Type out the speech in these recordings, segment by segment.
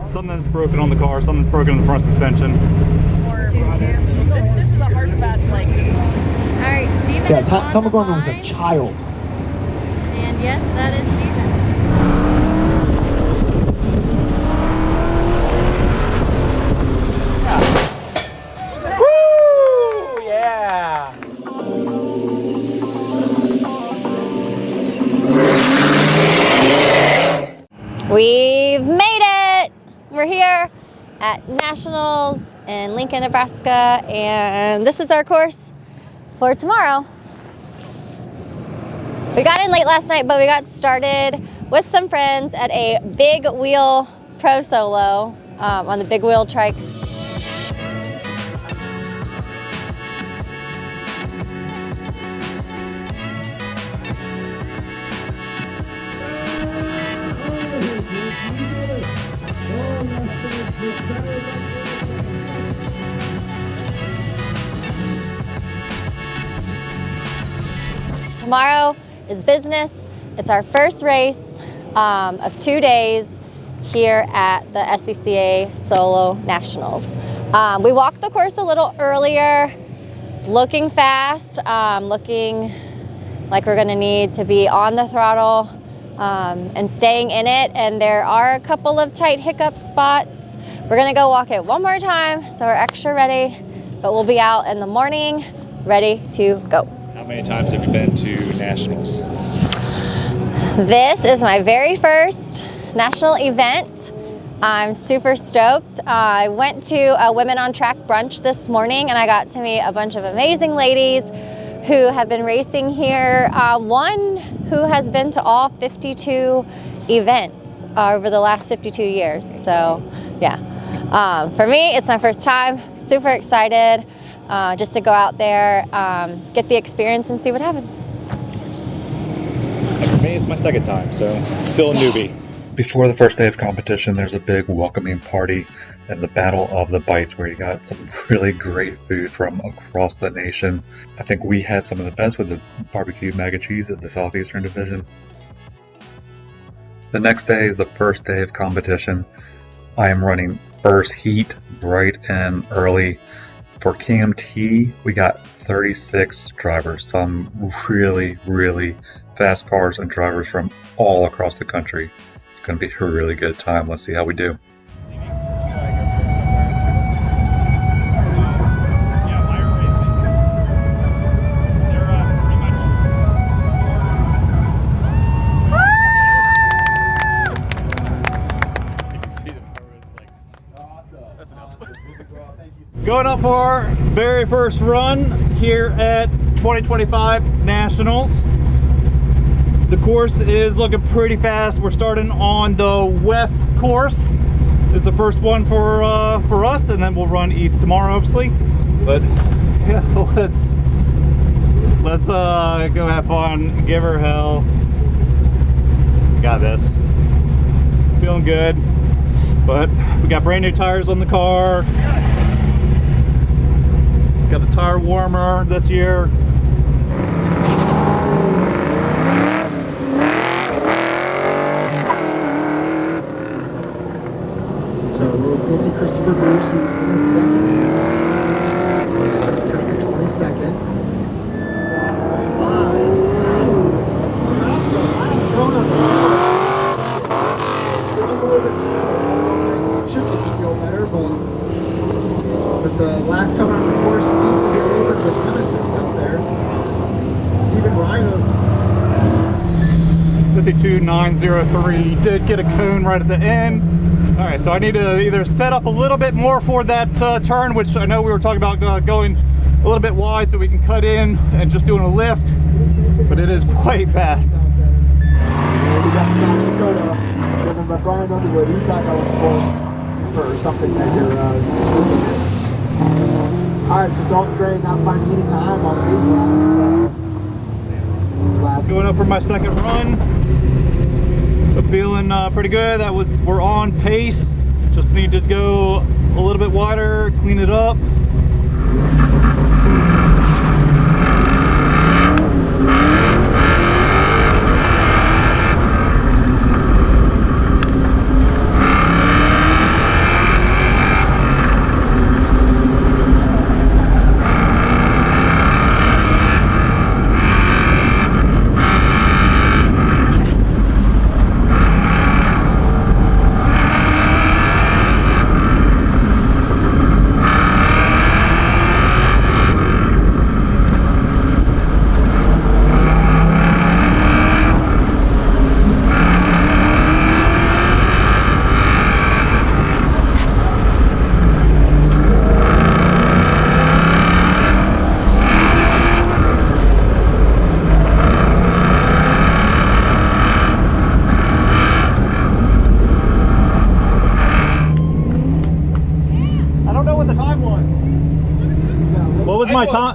Something's broken on the car, something's broken in the front suspension. This is a hard fast like this. All right, Steven. Yeah, Tom McGorman was a child. And yes, that is Steven. Woo! Yeah! We've made it! We're here at Nationals in Lincoln, Nebraska, and this is our course for tomorrow. We got in late last night, but we got started with some friends at a big wheel pro solo on the big wheel trikes. Tomorrow is business. It's our first race of 2 days here at the SCCA Solo Nationals. We walked the course a little earlier. It's looking fast, looking like we're gonna need to be on the throttle and staying in it. And there are a couple of tight hiccup spots. We're gonna go walk it one more time so we're extra ready, but we'll be out in the morning ready to go. How many times have you been to Nationals? This is my very first national event. I'm super stoked. I went to a Women on Track brunch this morning and I got to meet a bunch of amazing ladies who have been racing here. One who has been to all 52 events over the last 52 years. So yeah, for me, it's my first time. Super excited just to go out there, get the experience and see what happens. For me, it's my second time, so still a newbie. Before the first day of competition, there's a big welcoming party and the Battle of the Bites where you got some really great food from across the nation. I think we had some of the best with the barbecue mac and cheese at the Southeastern Division. The next day is the first day of competition. I am running first heat, bright and early. For KMT, we got 36 drivers, some really fast cars and drivers from all across the country. It's going to be a really good time. Let's see how we do. Going up for our very first run here at 2025 Nationals. The course is looking pretty fast. We're starting on the west course. This is the first one for us, and then we'll run east tomorrow, obviously. But yeah, let's go have fun, give her hell. Got this. Feeling good. But we got brand new tires on the car. Got the tire warmer this year. So we'll see Christopher Bruce in a second. It's coming at 22nd. Last line. Last corner. It was a little bit slow. Should make me feel better, but the last cover on the course seems to be a little bit of a nemesis out there. Stephen Ryan. 52903 did get a cone right at the end. All right, so I need to either set up a little bit more for that turn, which I know we were talking about going a little bit wide so we can cut in and just doing a lift, but it is quite fast. We got South Dakota, driven by Brian Underwood. He's back on the course for something that you're sleeping in. Alright, so Dalton Gray not finding any time on his last Going up for my second run. So feeling pretty good. We're on pace. Just need to go a little bit wider, clean it up.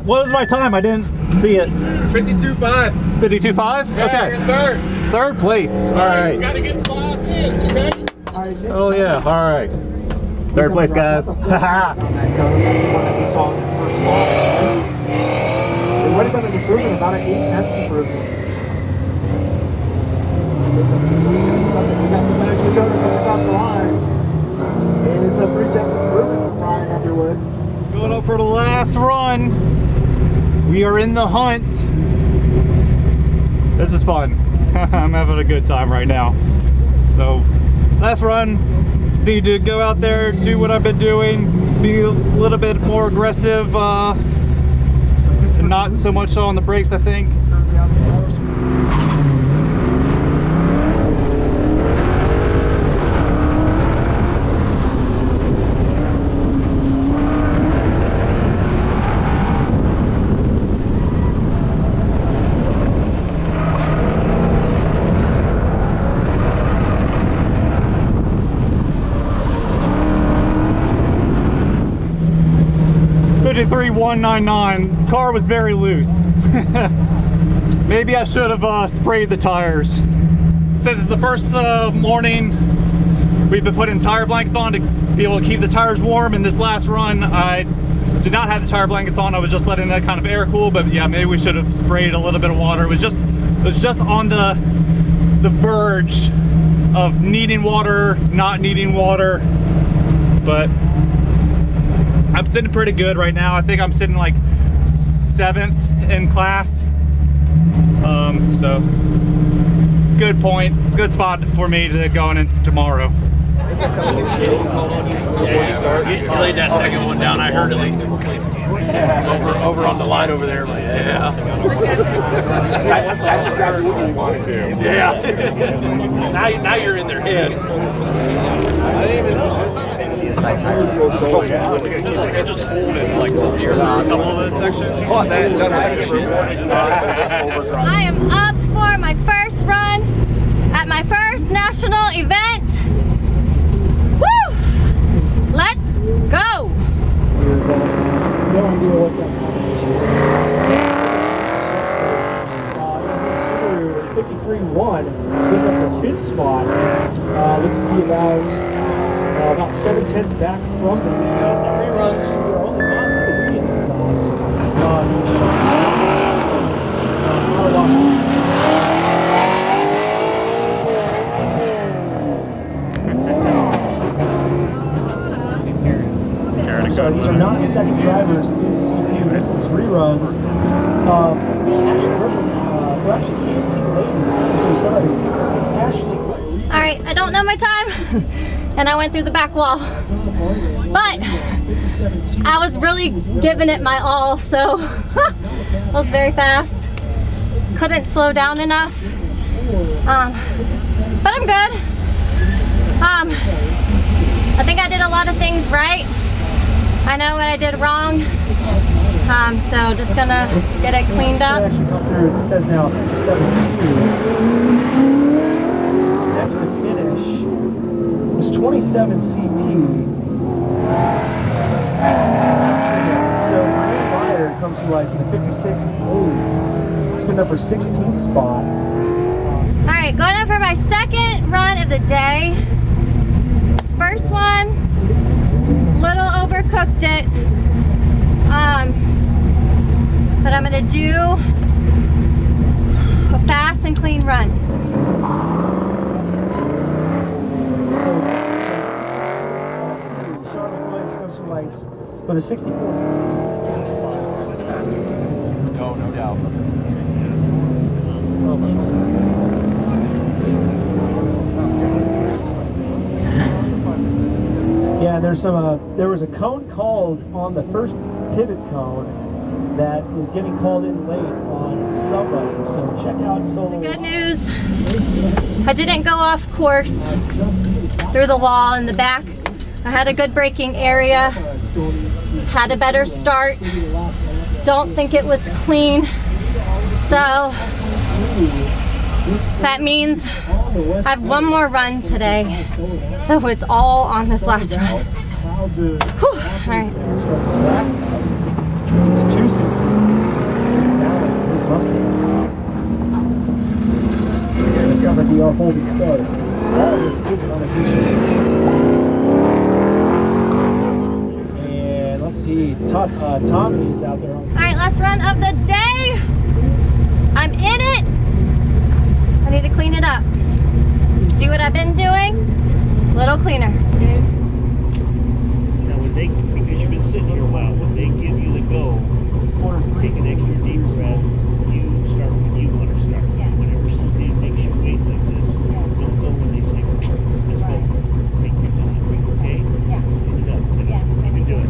What was my time? I didn't see it. 52.5. 52.5? Yeah, Okay. you're third. Third place. All right. Gotta get the last in, okay? All right, Nick. Oh yeah. All right. Third place, guys. On that code, the one that we saw in the first spot. It would have been an improvement, about an 8/10 improvement. We got the next Dakota coming across the line. And it's a 3/10 improvement for Brian Underwood. Going up for the last run. We are in the hunt. This is fun. I'm having a good time right now. So, last run. Just need to go out there, do what I've been doing, be a little bit more aggressive, and not so much on the brakes, I think. 53,199. The car was very loose. Maybe I should have sprayed the tires. Since it's the first morning, we've been putting tire blankets on to be able to keep the tires warm. In this last run, I did not have the tire blankets on. I was just letting that kind of air cool. But yeah, maybe we should have sprayed a little bit of water. It was just on the verge of needing water, not needing water, but I'm sitting pretty good right now. I think I'm sitting like 7th in class. So good point, good spot for me to going into tomorrow. Before you start, you laid that second one down, I heard at least. Over on the line over there, like, yeah. That's exactly what you want to do. Yeah. now you're in their head. I didn't even know. I just hold it like steer a couple of the sections. I am up for my first run at my first national event. Woo! Let's go! No idea what that combination is. In his Subaru 53-1, good enough for 5th spot. Looks to be about 7/10 back from the lead. Next time runs. We're only lost to the lead in the class. So these are not second drivers in CPU. This is reruns. We actually can't see the ladies. I'm so sorry. Ashley. All right, I don't know my time, and I went through the back wall, but I was really giving it my all, so I was very fast. Couldn't slow down enough, but I'm good. I think I did a lot of things right. I know what I did wrong, so just gonna get it cleaned up. Actually come through. It says now 72. Next to finish was 27 CP. So Ryan Meyer comes from like the 56.8. It's good enough for 16th spot. All right, going up for my second run of the day. First one, little overcooked it, but I'm gonna do a fast and clean run. So Charlotte Williams comes from lights with a 64. No doubt. Yeah, there's some. There was a cone called on the first pivot cone that is getting called in late on somebody. So check out Solo. The good news, I didn't go off course through the wall in the back. I had a good braking area, had a better start. Don't think it was clean. So that means I have one more run today. So it's all on this last run. Whew. All right. Mustang. And it's gonna be our holding start. All of this is unofficial. And let's see, Tommy is out there. All right, last run of the day. I'm in it. I need to clean it up. Do what I've been doing, a little cleaner. Now, when they, because you've been sitting here a while, when they give you the go, or take an extra deep breath, you start when you want to start. Yeah. Whenever somebody makes you wait like this, don't go when they say go. Just go. Take your time. Okay? Yeah. Clean it up. Yeah. You can do it.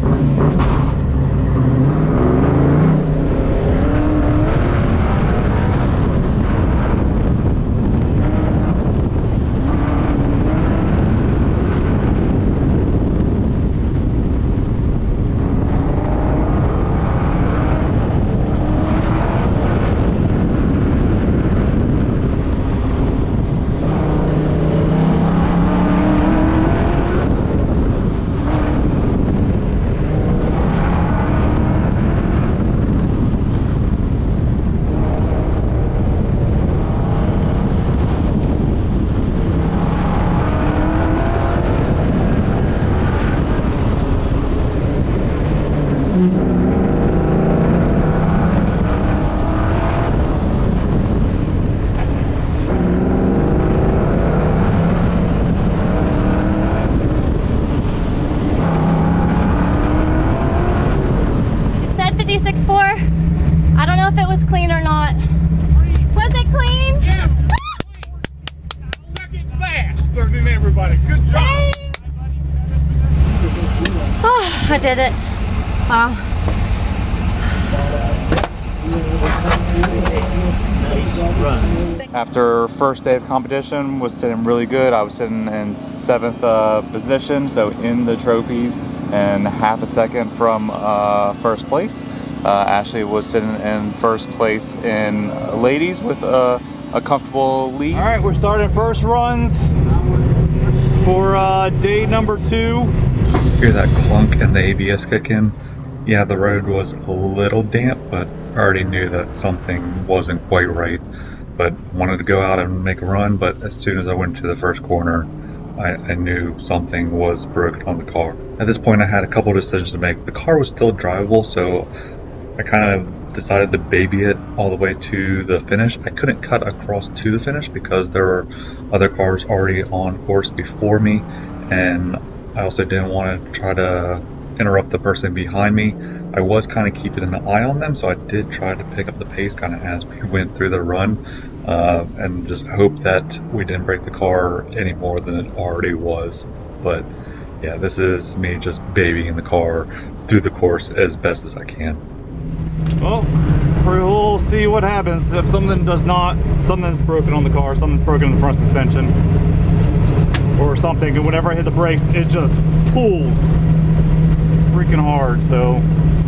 It said 56.4. I don't know if it was clean or not. Was it clean? Yes. Second faster than everybody. Good job. Oh, I did it. Wow. After first day of competition, was sitting really good. I was sitting in 7th position, so in the trophies and half a second from first place. Ashley was sitting in first place in ladies with a comfortable lead. All right, we're starting first runs for day number 2. Hear that clunk and the ABS kick in? Yeah, the road was a little damp, but I already knew that something wasn't quite right. But wanted to go out and make a run, but as soon as I went to the first corner, I knew something was broken on the car. At this point, I had a couple of decisions to make. The car was still drivable, so I kind of decided to baby it all the way to the finish. I couldn't cut across to the finish because there were other cars already on course before me, and I also didn't want to try to interrupt the person behind me. I was kind of keeping an eye on them, so I did try to pick up the pace kind of as we went through the run, and just hope that we didn't break the car any more than it already was. But yeah, this is me just babying the car through the course as best as I can. Well, we'll see what happens if something's broken on the car, something's broken in the front suspension or something, and whenever I hit the brakes, it just pulls freaking hard. So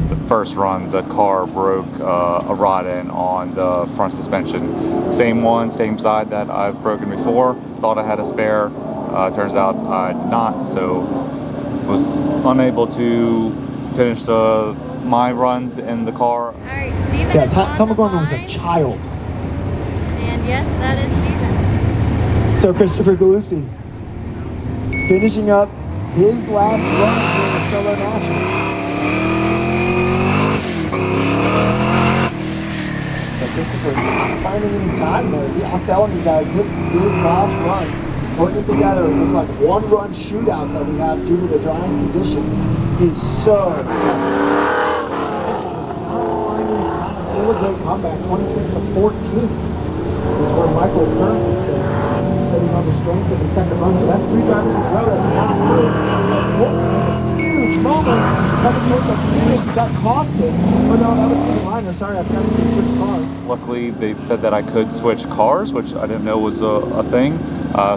the first run, the car broke a rod end on the front suspension. Same one, same side that I've broken before. Thought I had a spare. Turns out I did not, so was unable to finish my runs in the car. All right, Steven. Yeah, is Tom on the McGorman was a line. child. And yes, that is Steven. So Christopher Galusi finishing up his last run here at Solo Nationals. But Christopher not finding any time there. I'm telling you guys, these last runs, putting it together, this like one-run shootout that we have due to the drying conditions is so tough. Still a great comeback, 26-14 is where Michael currently sits, sitting on the strength of the second run. So that's 3 drivers in a row that's not through. As Colton has a huge moment coming towards the finish that cost him. Oh no, that was Stephen Liner. Sorry, I forgot to switch cars. Luckily, they said that I could switch cars, which I didn't know was a thing.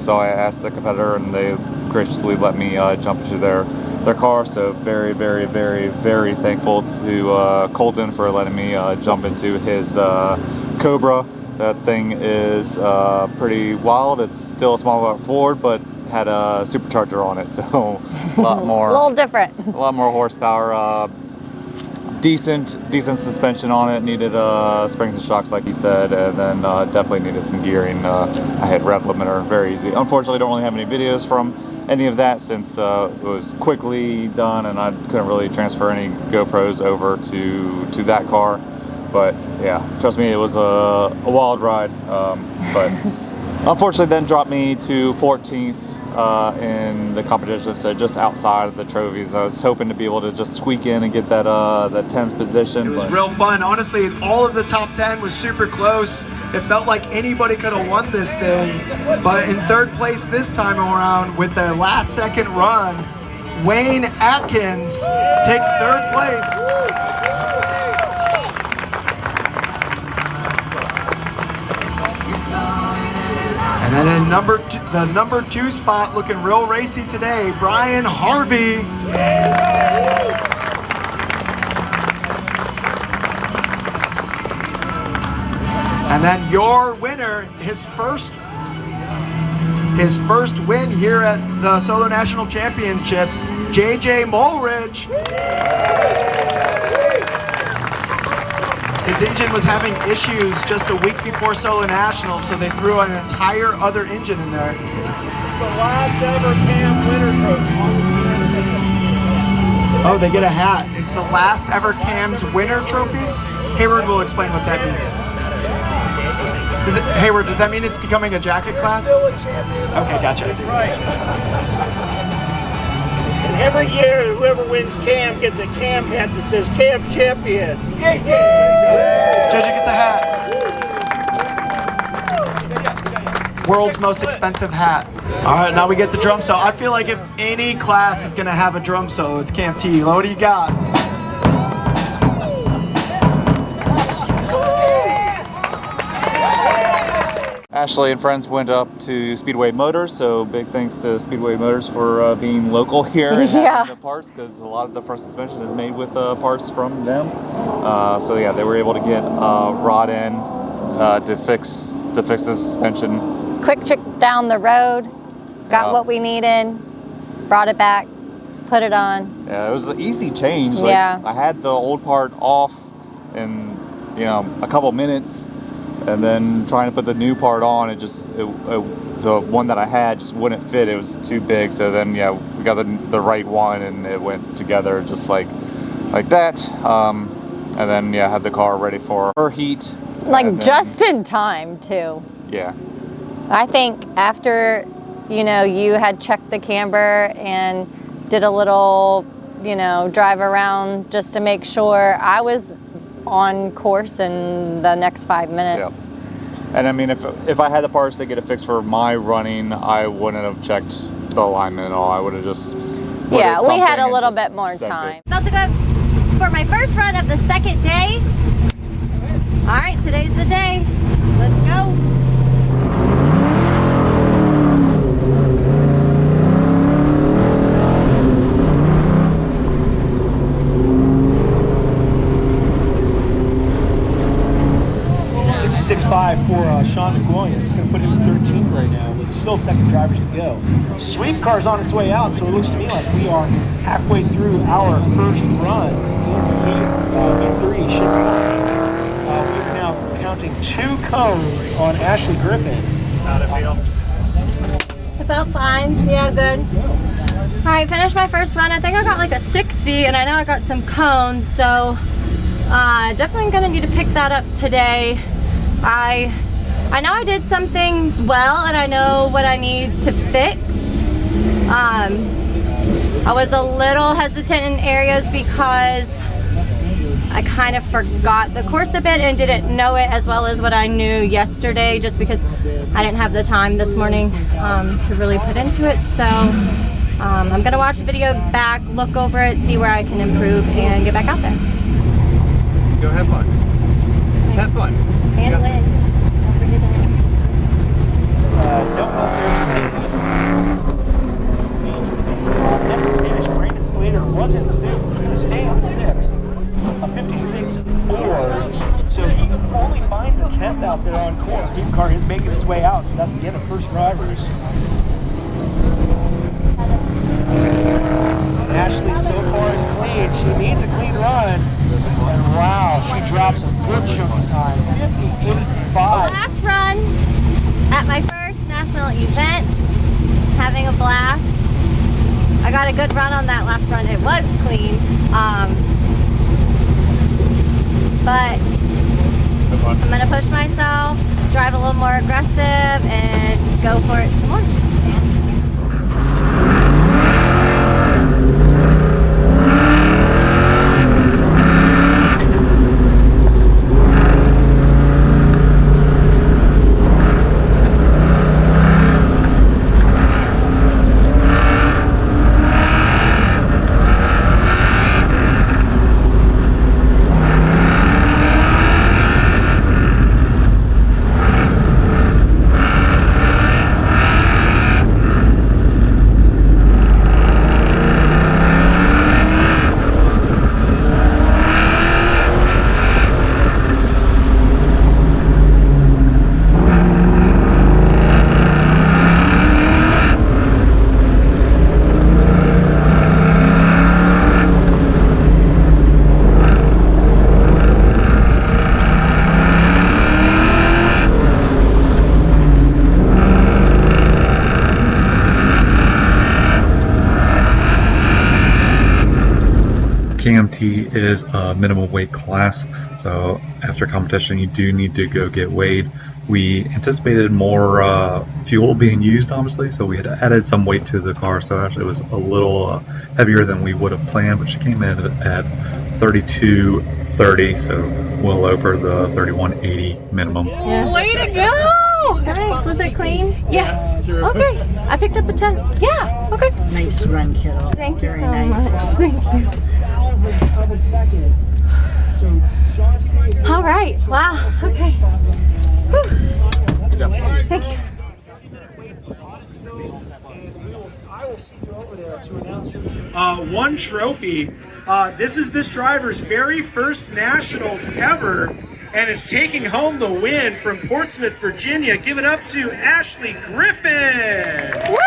So I asked the competitor, and they graciously let me jump into their car. So very, very, very, very thankful to Colton for letting me jump into his Cobra. That thing is pretty wild. It's still a small Ford, but had a supercharger on it, so a lot more. A little different. A lot more horsepower. decent suspension on it. Needed springs and shocks, like you said, and then definitely needed some gearing. I hit rev limiter very easy. Unfortunately, don't really have any videos from any of that since it was quickly done, and I couldn't really transfer any GoPros over to that car. But yeah, trust me, it was a wild ride. But unfortunately, then dropped me to 14th. In the competition, so just outside of the trophies. I was hoping to be able to just squeak in and get that 10th position. It was real fun. Honestly, all of the top 10 was super close. It felt like anybody could have won this thing. But in third place this time around with their last second run, Wayne Atkins takes third place. And then in the number two spot, looking real racy today, Brian Harvey. And then your winner, his first win here at the Solo National Championships, JJ Mulridge. His engine was having issues just a week before Solo Nationals, so they threw an entire other engine in there. The last ever Cam winner trophy. Oh, they get a hat. It's the last ever Cam's winner trophy? Hayward will explain what that means. Hayward, does that mean it's becoming a jacket class? Okay, gotcha. And every year, whoever wins Cam gets a Cam hat that says Cam Champion. JJ gets a hat. World's most expensive hat. All right, now we get the drum solo. I feel like if any class is gonna have a drum solo, it's Cam T. What do you got? Ashley and friends went up to Speedway Motors, so big thanks to Speedway Motors for being local here and having the parts, because a lot of the front suspension is made with parts from them. So yeah, they were able to get rod in to fix the suspension. Quick trip down the road, got what we needed, brought it back, put it on. Yeah, it was an easy change. Like, yeah. I had the old part off in a couple minutes. And then trying to put the new part on, the one that I had just wouldn't fit. It was too big. So then, yeah, we got the right one, and it went together just like that. And then, yeah, I had the car ready for her heat. Like just in time, too. Yeah. I think after, you had checked the camber and did a little, drive around just to make sure I was on course in the next 5 minutes. Yeah. And I mean, if I had the parts to get it fixed for my running, I wouldn't have checked the alignment at all. I would have just we had a little bit more time. About to go for my first run of the second day. All right, today's the day. Let's go. For Sean McWilliams. It's going to put him in 13th right now with still second drivers to go. Sweep car's on its way out, so it looks to me like we are halfway through our first runs in three. We are now counting 2 cones on Ashley Griffin. How'd it feel? It felt fine. Yeah, good. All right, finished my first run. I think I got like a 60, and I know I got some cones, so definitely going to need to pick that up today. I know I did some things well, and I know what I need to fix. I was a little hesitant in areas because I kind of forgot the course a bit and didn't know it as well as what I knew yesterday, just because I didn't have the time this morning to really put into it. So I'm gonna watch the video back, look over it, see where I can improve, and get back out there. Go have fun. Just have fun. And win. Don't forget that. Next to finish, Brandon Slater was in 6th. He's going to stay in 6th. A 56.4. So he only finds a 10th out there on course. New car is making its way out, so that's the end of first drivers. Ashley so far is clean. She needs a clean run. got a good run on that last run. It was clean. But I'm gonna push myself, drive a little more aggressive, and go for it some more. KMT is a minimum weight class, so after competition you do need to go get weighed. We anticipated more fuel being used, obviously, so we had added some weight to the car, so actually it was a little heavier than we would have planned, but she came in at 32.30, so well over the 31.80 minimum. Yeah. Way to go! Nice. Was it clean? Yes. Okay. I picked up a 10. Yeah. Okay. Nice run, kiddo. Thank you Very so nice. much. Thank you. Of a second. So Sean Tate. All right. Wow. Okay. Whew. Thank you. I will see you over there to announce your one trophy. This is this driver's very first nationals ever, and is taking home the win from Portsmouth, Virginia. Give it up to Ashley Griffin. Woo!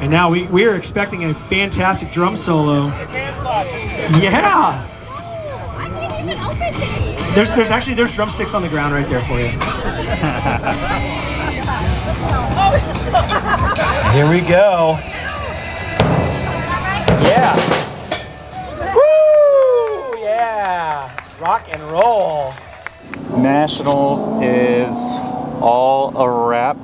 And now we are expecting a fantastic drum solo. Yeah. There's drumsticks on the ground right there for you. Here we go. Yeah. Woo! Yeah. Rock and roll. Nationals is all a wrap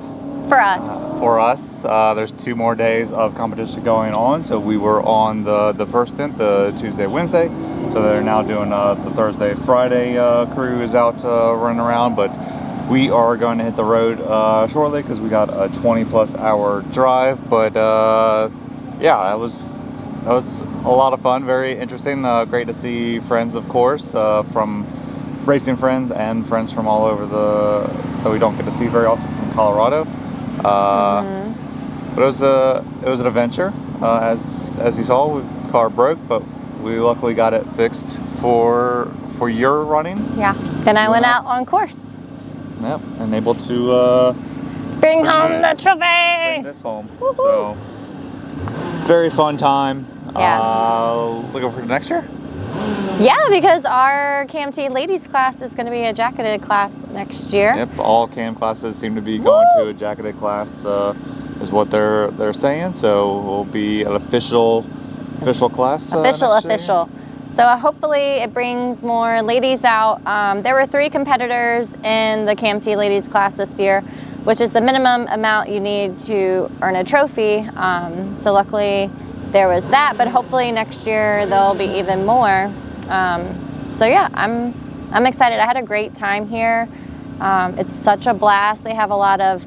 For us. for us. There's 2 more days of competition going on. So we were on the first stint, the Tuesday, Wednesday. So they're now doing the Thursday, Friday crew is out running around. But we are going to hit the road shortly because we got a 20+ hour drive. But yeah, that was a lot of fun, very interesting. Great to see friends, of course, from racing friends and friends from all over that we don't get to see very often from Colorado. But it was an adventure. As you saw, the car broke, but we luckily got it fixed for your running. Yeah. Then I went out on course. Yep, and able to Bring home the bring trophy. this home. Woohoo. So very fun time. Yeah. Looking for next year. Yeah, because our KMT ladies class is going to be a jacketed class next year. Yep, all CAM classes seem to be going to a jacketed class, is what they're saying. So we'll be an official class. next year. Official. So hopefully it brings more ladies out. There were 3 competitors in the KMT ladies class this year, which is the minimum amount you need to earn a trophy. So luckily there was that, but hopefully next year there'll be even more. So yeah, I'm excited. I had a great time here. It's such a blast. They have a lot of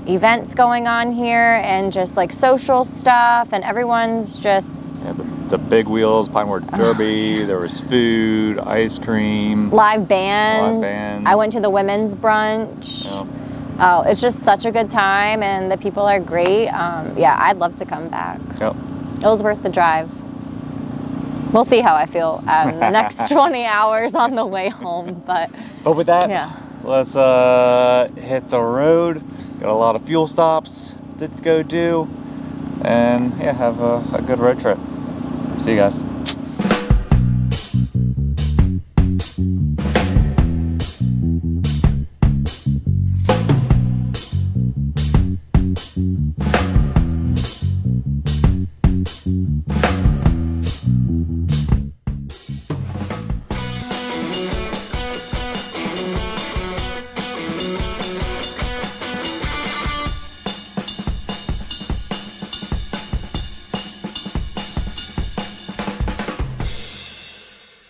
events going on here and just like social stuff, and everyone's just the big wheels, Pinewood Derby. There was food, ice cream, live bands. I went to the women's brunch. Yep. Oh, it's just such a good time, and the people are great. Yeah, I'd love to come back. Yep. It was worth the drive. We'll see how I feel in the next 20 hours on the way home, but with that, yeah. let's hit the road. Got a lot of fuel stops to go do, and yeah, have a good road trip. See you guys.